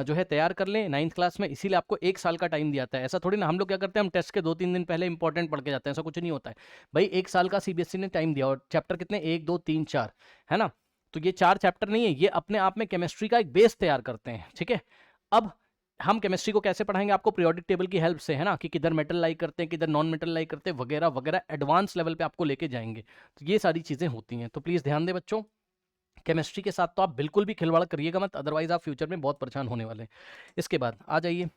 जो है तैयार कर लें 9th क्लास में। इसीलिए आपको 1 साल का टाइम दिया जाता है। ऐसा थोड़ी ना हम लोग क्या करते हैं, हम टेस्ट के 2-3 दिन पहले इंपॉर्टेंट पढ़ के जाते हैं, ऐसा कुछ नहीं होता है भाई। 1 साल का सीबीएसई ने टाइम दिया, और चैप्टर कितने, 1 2 3 4, है ना। तो ये 4 चैप्टर नहीं है, ये अपने आप में केमिस्ट्री का एक बेस तैयार करते हैं, ठीक है। अब हम केमिस्ट्री को कैसे पढ़ाएंगे आपको, पीरियोडिक टेबल की हेल्प से, है ना, कि किधर मेटल लाई करते हैं, किधर नॉन मेटल लाई करते हैं, वगैरह वगैरह, एडवांस लेवल पे आपको लेके जाएंगे। तो ये सारी चीजें होती हैं, तो प्लीज ध्यान दें बच्चों, केमिस्ट्री के साथ तो आप बिल्कुल भी खिलवाड़ करिएगा मत, अदरवाइज आप फ्यूचर में बहुत परेशान होने वाले हैं। इसके बाद आ जाइए,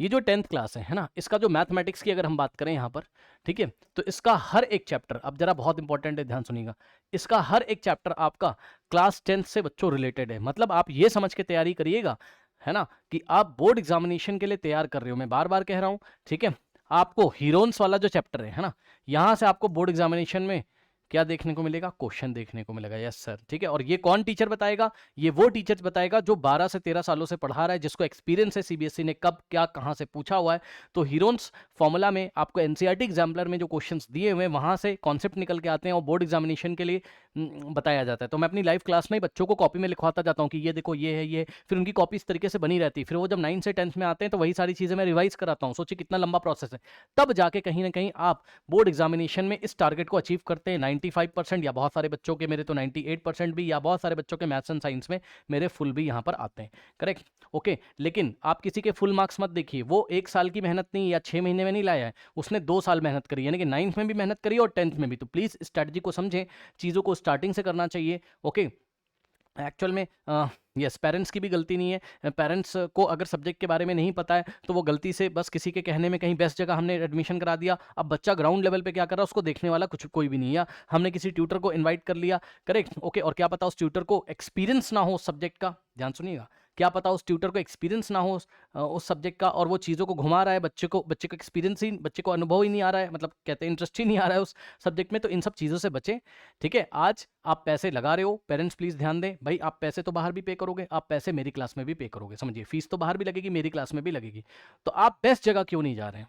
ये जो 10th क्लास है ना, इसका जो मैथमेटिक्स की अगर हम बात करें यहाँ पर, ठीक है, तो इसका हर एक चैप्टर, अब जरा बहुत इंपॉर्टेंट है, ध्यान सुनिएगा, इसका हर एक चैप्टर आपका क्लास 10th से बच्चों रिलेटेड है। मतलब आप ये समझ के तैयारी करिएगा, है ना, कि आप बोर्ड एग्जामिनेशन के लिए तैयार कर रहे हो। मैं बार बार कह रहा हूँ, ठीक है। आपको हीरोन्स वाला जो चैप्टर है ना, यहाँ से आपको बोर्ड एग्जामिनेशन में क्या देखने को मिलेगा, क्वेश्चन देखने को मिलेगा, यस सर, ठीक है। और ये कौन टीचर बताएगा, ये वो टीचर बताएगा जो 12 से 13 सालों से पढ़ा रहा है, जिसको एक्सपीरियंस है सीबीएसई ने कब क्या कहां से पूछा हुआ है। तो हीरोन्स फॉर्मूला में आपको एनसीईआरटी एग्जाम्पलर में जो क्वेश्चंस दिए हुए हैं, वहां से कॉन्सेप्ट निकल के आते हैं और बोर्ड एग्जामिनेशन के लिए बताया जाता है। तो मैं अपनी लाइव क्लास में बच्चों को कॉपी में लिखवाता जाता हूँ कि ये देखो ये है, ये, फिर उनकी कॉपी इस तरीके से बनी रहती है। फिर वो जब 9 से 10th में आते हैं तो वही सारी चीजें मैं रिवाइज कराता हूँ। सोचिए कितना लंबा प्रोसेस है, तब जाके कहीं ना कहीं आप बोर्ड एग्जामिनेशन में इस टारगेट को अचीव करते हैं। 95% या बहुत सारे बच्चों के, मेरे तो 98% भी, या बहुत सारे बच्चों के मैथ्स एंड साइंस में मेरे फुल भी यहाँ पर आते हैं, करेक्ट, ओके। लेकिन आप किसी के फुल मार्क्स मत देखिए, वो 1 साल की मेहनत नहीं या 6 महीने में नहीं लाया है, उसने 2 साल मेहनत करी, यानी कि 9th में भी मेहनत करी और 10th में भी। तो प्लीज स्ट्रेटजी को समझें, चीजों को स्टार्टिंग से करना चाहिए, ओके। एक्चुअल में यस, पेरेंट्स की भी गलती नहीं है। पेरेंट्स को अगर सब्जेक्ट के बारे में नहीं पता है तो वो गलती से बस किसी के कहने में कहीं बेस्ट जगह हमने एडमिशन करा दिया। अब बच्चा ग्राउंड लेवल पे क्या कर रहा है उसको देखने वाला कुछ कोई भी नहीं है, या हमने किसी ट्यूटर को इनवाइट कर लिया, करेक्ट, ओके। और क्या पता उस ट्यूटर को एक्सपीरियंस ना हो उस सब्जेक्ट का, ध्यान सुनिएगा, क्या पता उस ट्यूटर को एक्सपीरियंस ना हो उस सब्जेक्ट का, और वो चीज़ों को घुमा रहा है, बच्चे को एक्सपीरियंस ही, बच्चे को अनुभव ही नहीं आ रहा है, मतलब कहते हैं इंटरेस्ट ही नहीं आ रहा है उस सब्जेक्ट में। तो इन सब चीज़ों से बचें, ठीक है। आज आप पैसे लगा रहे हो, पेरेंट्स प्लीज ध्यान दें भाई, आप पैसे तो बाहर भी पे करोगे, आप पैसे मेरी क्लास में भी पे करोगे, समझिए, फीस तो बाहर भी लगेगी, मेरी क्लास में भी लगेगी, तो आप बेस्ट जगह क्यों नहीं जा रहे हैं,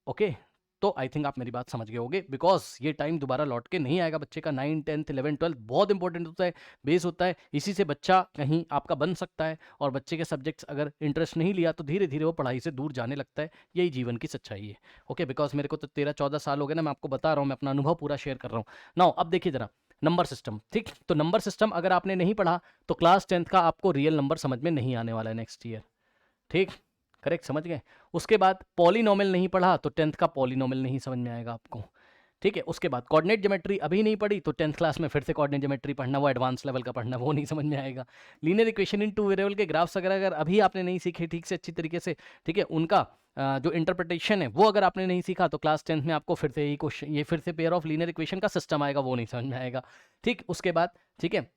ओके। तो आई थिंक आप मेरी बात समझ गए होगे, बिकॉज ये टाइम दोबारा लौट के नहीं आएगा। बच्चे का 9, 10th, 11, 12 बहुत इंपॉर्टेंट होता है, बेस होता है, इसी से बच्चा कहीं आपका बन सकता है। और बच्चे के सब्जेक्ट्स अगर इंटरेस्ट नहीं लिया तो धीरे धीरे वो पढ़ाई से दूर जाने लगता है, यही जीवन की सच्चाई है, ओके। बिकॉज मेरे को तो 13-14 साल हो गए ना, मैं आपको बता रहा हूँ, मैं अपना अनुभव पूरा शेयर कर रहा हूँ। नाउ अब देखिए जरा नंबर सिस्टम, ठीक। तो नंबर सिस्टम अगर आपने नहीं पढ़ा तो क्लास 10th का आपको रियल नंबर समझ में नहीं आने वाला है नेक्स्ट ईयर, ठीक, करेक्ट, समझ गए। उसके बाद पॉलिनोमियल नहीं पढ़ा तो 10th का पॉलिनोमियल नहीं समझ में आएगा आपको, ठीक है। उसके बाद कोऑर्डिनेट ज्योमेट्री अभी नहीं पढ़ी तो 10th क्लास में फिर से कोऑर्डिनेट ज्योमेट्री पढ़ना, वो एडवांस लेवल का पढ़ना, वो नहीं समझ में आएगा। Linear equation in two variable के ग्राफ्स वगैरह अगर अभी आपने नहीं सीखे ठीक से अच्छी तरीके से, ठीक है, उनका जो इंटरप्रिटेशन है वो अगर आपने नहीं सीखा तो क्लास 10th में आपको फिर से यही क्वेश्चन, ये फिर से पेयर ऑफ लीनियर इक्वेशन का सिस्टम आएगा, वो नहीं समझ में आएगा, ठीक। उसके बाद, ठीक है,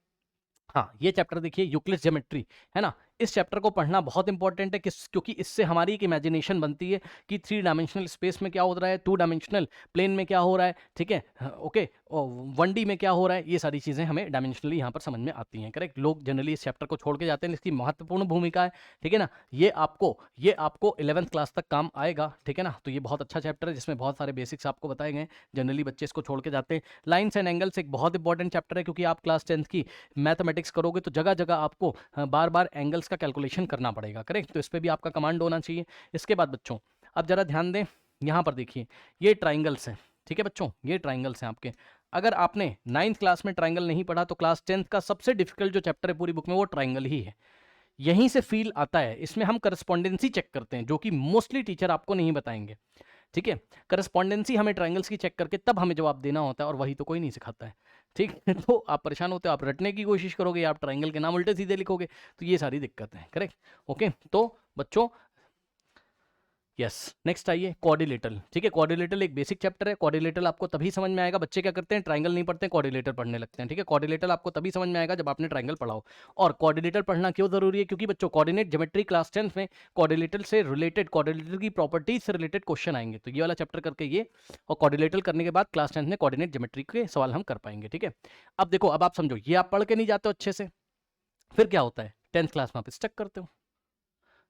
हाँ, ये चैप्टर देखिए यूक्लिड्स ज्योमेट्री, है ना। इस चैप्टर को पढ़ना बहुत इंपॉर्टेंट है, क्योंकि इससे हमारी एक इमेजिनेशन बनती है कि 3 डायमेंशनल स्पेस में क्या हो रहा है, 2 डायमेंशनल प्लेन में क्या हो रहा है, ठीक है, ओके, 1D में क्या हो रहा है, ये सारी चीज़ें हमें डायमेंशनली यहाँ पर समझ में आती हैं, करेक्ट। लोग जनरली इस चैप्टर को छोड़ के जाते हैं, इसकी महत्वपूर्ण भूमिका है, ठीक है ना। ये आपको 11th क्लास तक काम आएगा, ठीक है ना। तो ये बहुत अच्छा चैप्टर है जिसमें बहुत सारे बेसिक्स आपको बताए गए हैं, जनरली बच्चे इसको छोड़ के जाते हैं। लाइन्स एंड एंगल्स एक बहुत इंपॉर्टेंट चैप्टर है, क्योंकि आप क्लास 10th की मैथमेटिक्स करोगे तो जगह जगह आपको बार बार एंगल्स का कैलकुलेशन करना पड़ेगा, करेक्ट। तो इस पर भी आपका कमांड होना चाहिए। इसके बाद बच्चों अब जरा ध्यान दें, यहाँ पर देखिए ये ट्राइंगल्स हैं, ठीक है बच्चों, ये ट्राइंगल्स हैं आपके। अगर आपने 9th क्लास में ट्राइंगल नहीं पढ़ा तो क्लास 10th का सबसे डिफिकल्ट जो चैप्टर है पूरी बुक में वो ट्राइंगल ही है। यहीं से फील आता है। इसमें हम करस्पॉन्डेंसी चेक करते हैं, जो कि मोस्टली टीचर आपको नहीं बताएंगे। ठीक है, करस्पॉन्डेंसी हमें ट्राइंगल्स की चेक करके तब हमें जवाब देना होता है, और वही तो कोई नहीं सिखाता है। ठीक है, तो आप परेशान होते हो, आप रटने की कोशिश करोगे, आप ट्राइंगल के नाम उल्टे सीधे लिखोगे, तो ये सारी दिक्कत है। Correct, okay. तो बच्चों यस, नेक्स्ट आइए क्वाड्रिलेटरल। ठीक है, क्वाड्रिलेटरल एक बेसिक चैप्टर है। क्वाड्रिलेटरल आपको तभी समझ में आएगा, बच्चे क्या करते हैं ट्राइंगल नहीं पढ़ते हैं, क्वाड्रिलेटरल पढ़ने लगते हैं। ठीक है, क्वाड्रिलेटरल आपको तभी समझ में आएगा जब आपने ट्राइंगल पढ़ा हो। और क्वाड्रिलेटरल पढ़ना क्यों जरूरी है? क्योंकि बच्चों कोऑर्डिनेट ज्योमेट्री क्लास 10th में क्वाड्रिलेटरल से रिलेटेड, क्वाड्रिलेटरल की प्रॉपर्टीज से रिलेटेड क्वेश्चन आएंगे, तो ये वाला चैप्टर करके ये, और क्वाड्रिलेटरल करने के बाद क्लास 10th में कोऑर्डिनेट ज्योमेट्री के सवाल हम कर पाएंगे। ठीक है, अब देखो, अब आप समझो, ये आप पढ़ के नहीं जाते हो अच्छे से, फिर क्या होता है 10th क्लास में आप स्टक करते हो।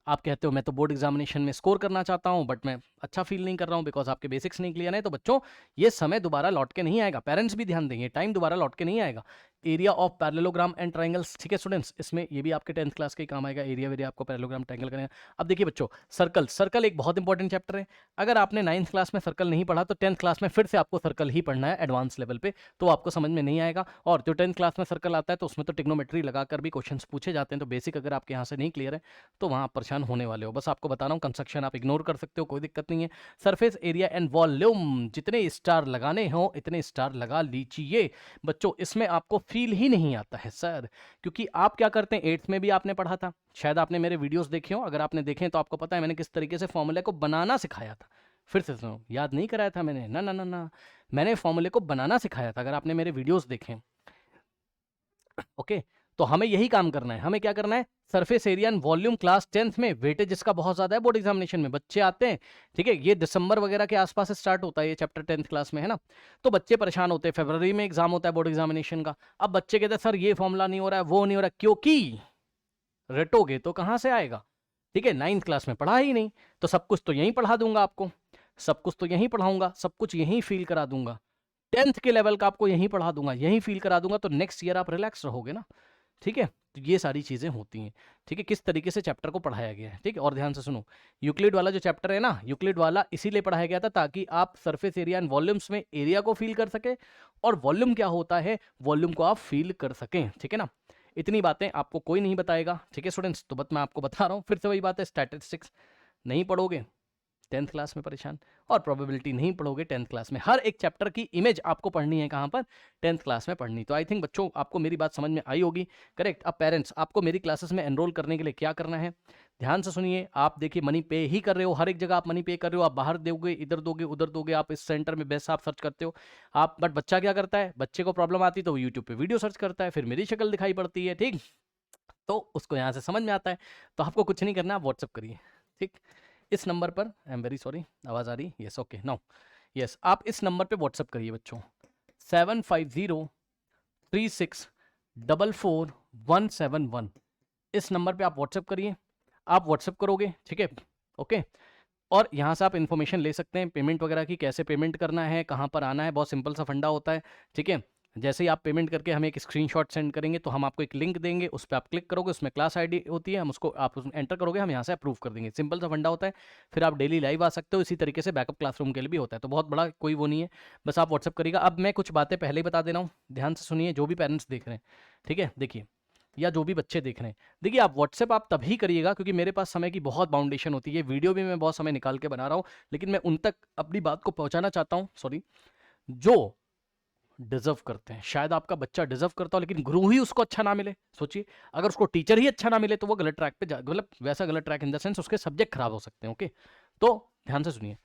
आप कहते हो मैं तो बोर्ड एग्जामिनेशन में स्कोर करना चाहता हूं, बट मैं अच्छा फील नहीं कर रहा हूं बिकॉज आपके बेसिक्स नहीं क्लियर है। तो बच्चों, ये समय दोबारा लौट के नहीं आएगा, पेरेंट्स भी ध्यान देंगे, टाइम दोबारा लौट के नहीं आएगा। Area of parallelogram and triangles, ठीक है स्टूडेंट्स, इसमें ये भी आपके 10th क्लास के ही काम आएगा, एरिया वेरिया आपको पैरेललोग्राम ट्राइंगल करेगा। अब देखिए बच्चों, सर्कल, सर्कल एक बहुत इंपॉर्टेंट चैप्टर है। अगर आपने 9th क्लास में सर्कल नहीं पढ़ा तो 10th क्लास में फिर से आपको सर्कल ही पढ़ना है एडवांस लेवल पे, तो आपको समझ में नहीं आएगा। और जो 10th क्लास में सर्कल आता है तो उसमें तो टिग्नोमेट्री लगाकर भी क्वेश्चन पूछे जाते हैं, तो बेसिक अगर आपके यहाँ से नहीं क्लियर है तो वहाँ आप परेशान होने वाले हो। बस आपको बता रहा हूँ, कंस्ट्रक्शन आप इग्नोर कर सकते हो, कोई दिक्कत नहीं है। सरफेस एरिया एंड वॉल्यूम, जितने स्टार लगाने हो इतने स्टार लगा लीजिए। बच्चों, इसमें आपको फील ही नहीं आता है सर, क्योंकि आप क्या करते हैं, 8th में भी आपने पढ़ा था, शायद आपने मेरे वीडियोस देखे हो, अगर आपने देखे तो आपको पता है मैंने किस तरीके से फॉर्मूले को बनाना सिखाया था। फिर से सुनो, याद नहीं कराया था मैंने, ना ना ना ना, मैंने फॉर्मूले को बनाना सिखाया था, अगर आपने मेरे वीडियोस देखे। ओके, तो हमें यही काम करना है। हमें क्या करना है, surface area and volume class 10th में, वेटेज इसका बहुत ज्यादा है बोर्ड एग्जामिनेशन में, बच्चे आते हैं। ठीक है, ये दिसंबर वगैरह के आसपास स्टार्ट होता है ये चैप्टर 10th क्लास में, है ना। तो बच्चे परेशान होते हैं, फरवरी में एग्जाम होता है बोर्ड एग्जामिनेशन का। अब बच्चे कहते हैं सर ये फॉर्मूला नहीं हो रहा है, वो नहीं हो रहा, क्योंकि रटोगे तो कहां से आएगा। ठीक है, 9th क्लास में पढ़ा ही नहीं, तो सब कुछ तो यहीं पढ़ा दूंगा आपको, सब कुछ तो यहीं पढ़ाऊंगा, सब कुछ यहीं फील करा दूंगा, 10th के लेवल का आपको यहीं पढ़ा दूंगा, यहीं फील करा दूंगा, तो नेक्स्ट ईयर आप रिलैक्स रहोगे ना। ठीक है, तो ये सारी चीजें होती हैं। ठीक है, किस तरीके से चैप्टर को पढ़ाया गया है। ठीक है, और ध्यान से सुनो, यूक्लिड वाला जो चैप्टर है ना, यूक्लिड वाला इसीलिए पढ़ाया गया था ताकि आप सरफेस एरिया एंड वॉल्यूम्स में एरिया को फील कर सके, और वॉल्यूम क्या होता है, वॉल्यूम को आप फील कर सकें। ठीक है ना, इतनी बातें आपको कोई नहीं बताएगा। ठीक है स्टूडेंट्स, तो बस मैं आपको बता रहा हूँ, फिर से वही बात है, स्टैटिस्टिक्स नहीं पढ़ोगे 10th क्लास में परेशान, और प्रोबेबिलिटी नहीं पढ़ोगे 10th क्लास में। हर एक चैप्टर की इमेज आपको पढ़नी है कहाँ पर, 10th क्लास में पढ़नी। तो आई थिंक बच्चों आपको मेरी बात समझ में आई होगी। करेक्ट। अब पेरेंट्स, आपको मेरी क्लासेस में एनरोल करने के लिए क्या करना है, ध्यान से सुनिए। आप देखिए मनी पे ही कर रहे हो, हर एक जगह आप मनी पे कर रहे हो, आप बाहर दोगे, इधर दोगे, उधर दोगे, आप इस सेंटर में बेस्ट आप सर्च करते हो आप, बट बच्चा क्या करता है, बच्चे को प्रॉब्लम आती है तो वो यूट्यूब पे वीडियो सर्च करता है, फिर मेरी शक्ल दिखाई पड़ती है। ठीक, तो उसको यहाँ से समझ में आता है। तो आपको कुछ नहीं करना, आप व्हाट्सअप करिए। ठीक, इस नंबर पर, आई एम वेरी सॉरी, आवाज़ आ रही, यस ओके नाउ, यस, आप इस नंबर पे व्हाट्सअप करिए बच्चों, 7503644171। इस नंबर पे आप व्हाट्सअप करिए, आप व्हाट्सअप करोगे, ठीक है, ओके। और यहाँ से आप इन्फॉर्मेशन ले सकते हैं पेमेंट वगैरह की, कैसे पेमेंट करना है, कहाँ पर आना है, बहुत सिंपल सा फंडा होता है। ठीक है, जैसे ही आप पेमेंट करके हमें एक स्क्रीनशॉट सेंड करेंगे तो हम आपको एक लिंक देंगे, उस पर आप क्लिक करोगे, उसमें क्लास आईडी होती है, हम उसको आप उसमें एंटर करोगे, हम यहाँ से अप्रूव कर देंगे। सिंपल सा फंडा होता है, फिर आप डेली लाइव आ सकते हो। इसी तरीके से बैकअप क्लासरूम के लिए भी होता है, तो बहुत बड़ा कोई वो नहीं है, बस आप व्हाट्सअप करिएगा। अब मैं कुछ बातें पहले ही बता दे रहा हूँ, ध्यान से सुनिए, जो भी पेरेंट्स देख रहे हैं, ठीक है, देखिए, या जो भी बच्चे देख रहे हैं, देखिए, आप व्हाट्सएप आप तभी करिएगा क्योंकि मेरे पास समय की बहुत बाउंडेशन होती है। वीडियो भी मैं बहुत समय निकाल के बना रहा हूँ, लेकिन मैं उन तक अपनी बात को पहुंचाना चाहता हूँ, सॉरी, जो डिजर्व करते हैं। शायद आपका बच्चा डिजर्व करता हो लेकिन गुरु ही उसको अच्छा ना मिले। सोचिए, अगर उसको टीचर ही अच्छा ना मिले तो वो गलत ट्रैक पे मतलब वैसा गलत ट्रैक इन द सेंस उसके सब्जेक्ट खराब हो सकते हैं। ओके, तो ध्यान से सुनिए,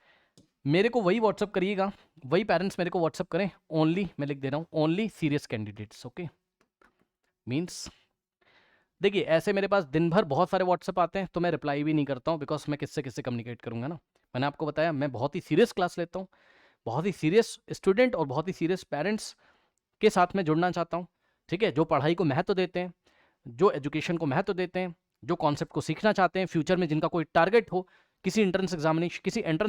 मेरे को वही व्हाट्सअप करिएगा, वही पेरेंट्स मेरे को व्हाट्सअप करें। ओनली, मैं लिख दे रहा हूँ, only serious candidates. Okay, means देखिए, ऐसे मेरे पास दिन भर बहुत सारे व्हाट्सअप आते हैं तो मैं रिप्लाई भी नहीं करता हूँ, बिकॉज मैं किससे किससे कम्युनिकेट करूंगा ना। मैंने आपको बताया मैं बहुत ही सीरियस क्लास लेता हूँ, बहुत ही सीरियस स्टूडेंट और बहुत ही सीरियस पेरेंट्स के साथ में जुड़ना चाहता हूँ। ठीक है, जो पढ़ाई को महत्व देते हैं, जो एजुकेशन को महत्व देते हैं, जो कॉन्सेप्ट को सीखना चाहते हैं, फ्यूचर में जिनका कोई टारगेट हो, किसी एंट्रेंस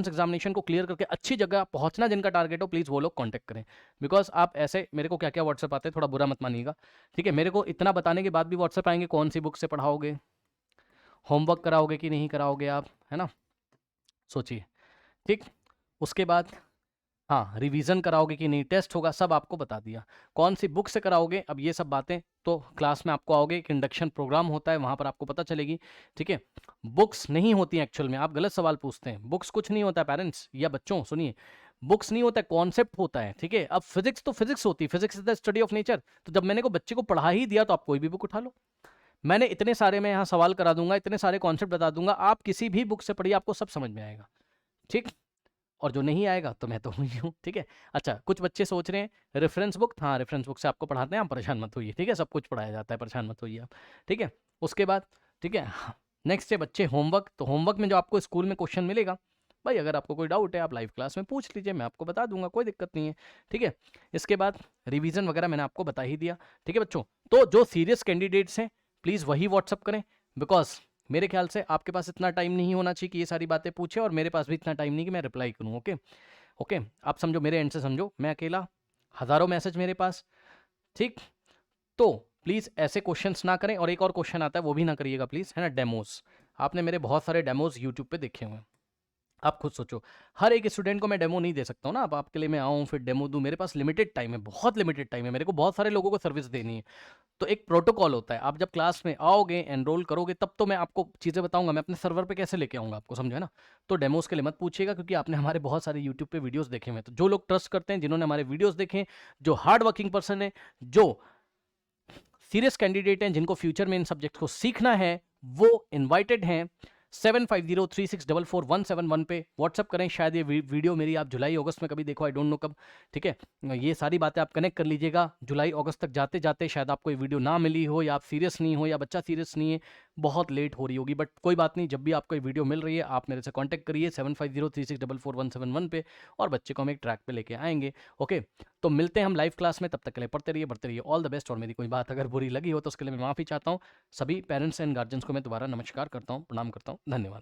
एग्जामिनेशन को क्लियर करके अच्छी जगह पहुंचना जिनका टारगेट हो, प्लीज़ वो लोग कांटेक्ट करें। बिकॉज आप ऐसे, मेरे को क्या क्या व्हाट्सअप आते हैं, थोड़ा बुरा मत मानिएगा। ठीक है, मेरे को इतना बताने के बाद भी व्हाट्सअप आएंगे, कौन सी बुक से पढ़ाओगे, होमवर्क कराओगे कि नहीं कराओगे आप, है ना, सोचिए। ठीक, उसके बाद हाँ, रिवीजन कराओगे कि नहीं, टेस्ट होगा, सब आपको बता दिया। कौन सी बुक से कराओगे, अब ये सब बातें तो क्लास में आपको आओगे, एक इंडक्शन प्रोग्राम होता है, वहां पर आपको पता चलेगी। ठीक है, बुक्स नहीं होती एक्चुअल में, आप गलत सवाल पूछते हैं। बुक्स कुछ नहीं होता है पेरेंट्स या बच्चों, सुनिए, बुक्स नहीं होता है, कॉन्सेप्ट होता है। ठीक है, अब फिजिक्स तो फिजिक्स होती है, physics is the study of nature. तो जब मैंने को बच्चे को पढ़ा ही दिया तो आप कोई भी बुक उठा लो। मैंने इतने सारे में यहाँ सवाल करा दूंगा, इतने सारे कॉन्सेप्ट बता दूंगा, आप किसी भी बुक से पढ़िए, आपको सब समझ में आएगा। ठीक, और जो नहीं आएगा तो मैं तो हुई हूँ। ठीक है, अच्छा, कुछ बच्चे सोच रहे हैं रेफरेंस बुक, हाँ रेफरेंस बुक से आपको पढ़ाते हैं, आप परेशान मत होइए। ठीक है, सब कुछ पढ़ाया जाता है, परेशान मत होइए आप। ठीक है, उसके बाद ठीक है, नेक्स्ट है बच्चे होमवर्क। तो होमवर्क में जो आपको स्कूल में क्वेश्चन मिलेगा, भाई अगर आपको कोई डाउट है आप लाइव क्लास में पूछ लीजिए, मैं आपको बता दूंगा, कोई दिक्कत नहीं है। ठीक है, इसके बाद रिवीजन वगैरह मैंने आपको बता ही दिया। ठीक है बच्चों, तो जो सीरियस कैंडिडेट्स हैं प्लीज़ वही व्हाट्सअप करें, बिकॉज मेरे ख्याल से आपके पास इतना टाइम नहीं होना चाहिए कि ये सारी बातें पूछे, और मेरे पास भी इतना टाइम नहीं कि मैं रिप्लाई करूँ। ओके ओके, आप समझो, मेरे एंड से समझो, मैं अकेला, हज़ारों मैसेज मेरे पास। ठीक, तो प्लीज़ ऐसे क्वेश्चंस ना करें। और एक और क्वेश्चन आता है, वो भी ना करिएगा प्लीज़, है ना, डेमोज। आपने मेरे बहुत सारे डेमोज यूट्यूब पे देखे हुए हैं, आप खुद सोचो, हर एक स्टूडेंट को मैं डेमो नहीं दे सकता हूँ ना। अब आपके लिए मैं आऊँ फिर डेमो दूँ, मेरे पास लिमिटेड टाइम है, बहुत लिमिटेड टाइम है, मेरे को बहुत सारे लोगों को सर्विस देनी है। तो एक प्रोटोकॉल होता है, आप जब क्लास में आओगे, एनरोल करोगे, तब तो मैं आपको चीज़ें बताऊंगा, मैं अपने सर्वर पे कैसे लेके आऊँगा आपको, समझे ना। तो डेमोज के लिए मत पूछिएगा, क्योंकि आपने हमारे बहुत सारे यूट्यूब पे वीडियोस देखे हुए हैं। तो जो लोग ट्रस्ट करते हैं, जिन्होंने हमारे वीडियोस देखे हैं, जो हार्ड वर्किंग पर्सन है, जो सीरियस कैंडिडेट हैं, जिनको फ्यूचर में इन सब्जेक्ट को सीखना है, वो इन्वाइटेड हैं। 7503644171 पे व्हाट्सअप करें। शायद ये वीडियो मेरी आप जुलाई अगस्त में कभी देखो, आई डोंट नो कब। ठीक है, ये सारी बातें आप कनेक्ट कर लीजिएगा। जुलाई अगस्त तक जाते जाते शायद आपको ये वीडियो ना मिली हो, या आप सीरियस नहीं हो, या बच्चा सीरियस नहीं है, बहुत लेट हो रही होगी, बट कोई बात नहीं, जब भी आपको ये वीडियो मिल रही है आप मेरे से कॉन्टैक्ट करिए 7503644171 पे, और बच्चे को हम एक ट्रैक पे लेके आएंगे। ओके, तो मिलते हैं हम लाइव क्लास में, तब तक के लिए पढ़ते रहिए, बढ़ते रहिए, ऑल द बेस्ट। और मेरी कोई बात अगर बुरी लगी हो तो उसके लिए मैं माफ़ी चाहता हूँ। सभी पेरेंट्स एंड गार्जियंस को मैं दोबारा नमस्कार करता हूँ, प्रणाम करता हूँ, धन्यवाद।